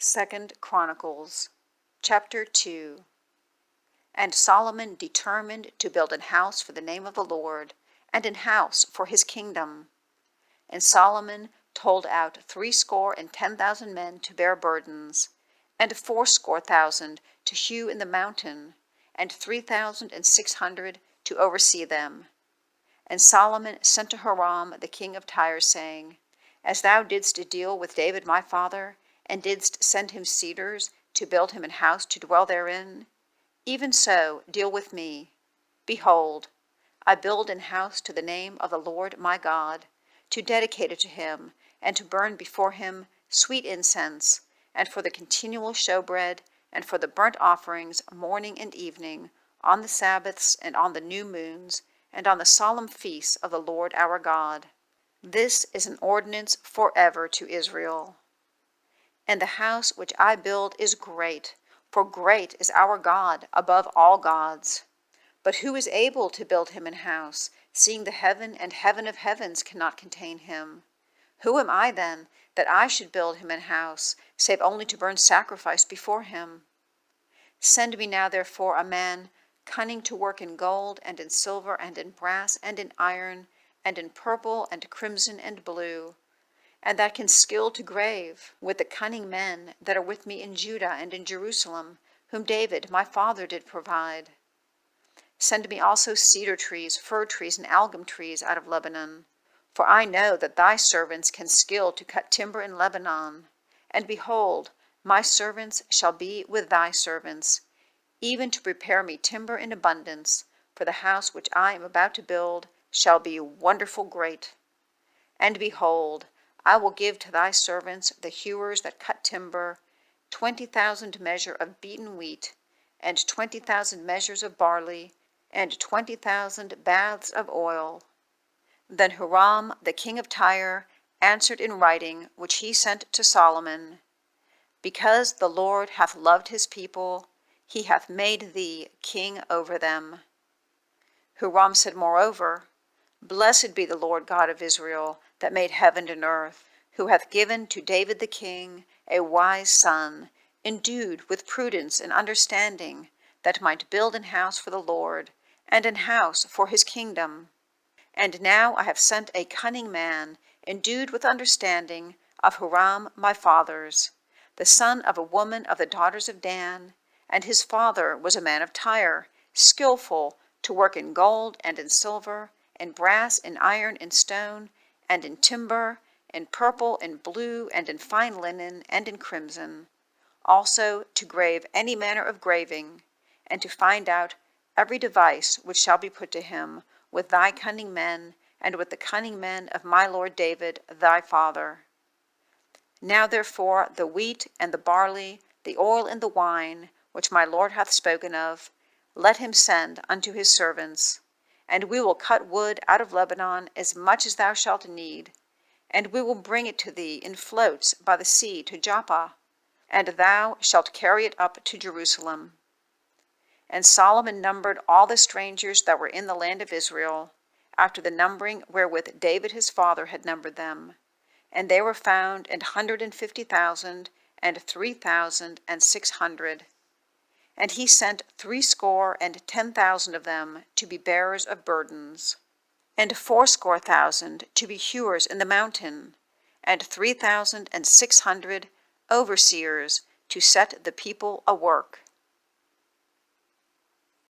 2 Chronicles, chapter 2. And Solomon determined to build an house for the name of the Lord, and an house for his kingdom. And Solomon told out 10,000 men to bear burdens, and 80,000 to hew in the mountain, and 3,600 to oversee them. And Solomon sent to Huram the king of Tyre, saying, As thou didst deal with David my father, and didst send him cedars to build him an house to dwell therein, even so deal with me. Behold, I build an house to the name of the Lord my God, to dedicate it to him, and to burn before him sweet incense, and for the continual shewbread, and for the burnt offerings morning and evening, on the sabbaths, and on the new moons, and on the solemn feasts of the Lord our God. This is an ordinance forever to Israel. And the house which I build is great, for great is our God above all gods. But who is able to build him an house, seeing the heaven and heaven of heavens cannot contain him? Who am I then, that I should build him an house, save only to burn sacrifice before him? Send me now therefore a man cunning to work in gold, and in silver, and in brass, and in iron, and in purple, and crimson, and blue, and that can skill to grave, with the cunning men that are with me in Judah and in Jerusalem, whom David my father did provide. Send me also cedar trees, fir trees, and algum trees out of Lebanon, for I know that thy servants can skill to cut timber in Lebanon. And behold, my servants shall be with thy servants, even to prepare me timber in abundance, for the house which I am about to build shall be wonderful great. And behold, I will give to thy servants, the hewers that cut timber, 20,000 measure of beaten wheat, and 20,000 measures of barley, and 20,000 baths of oil. Then Huram the king of Tyre answered in writing, which he sent to Solomon, Because the Lord hath loved his people, he hath made thee king over them. Huram said moreover, Blessed be the Lord God of Israel, that made heaven and earth, who hath given to David the king a wise son, endued with prudence and understanding, that might build an house for the Lord, and an house for his kingdom. And now I have sent a cunning man, endued with understanding, of Huram my father's, the son of a woman of the daughters of Dan, and his father was a man of Tyre, skillful to work in gold and in silver, in brass, in iron, in stone, and in timber, in purple, in blue, and in fine linen, and in crimson, also to grave any manner of graving, and to find out every device which shall be put to him, with thy cunning men, and with the cunning men of my lord David thy father. Now therefore the wheat and the barley, the oil and the wine, which my lord hath spoken of, let him send unto his servants, and we will cut wood out of Lebanon as much as thou shalt need, and we will bring it to thee in floats by the sea to Joppa, and thou shalt carry it up to Jerusalem. And Solomon numbered all the strangers that were in the land of Israel, after the numbering wherewith David his father had numbered them, and they were found 150,000 and 3,600. And he sent 70,000 of them to be bearers of burdens, and 80,000 to be hewers in the mountain, and 3,600 overseers to set the people a work.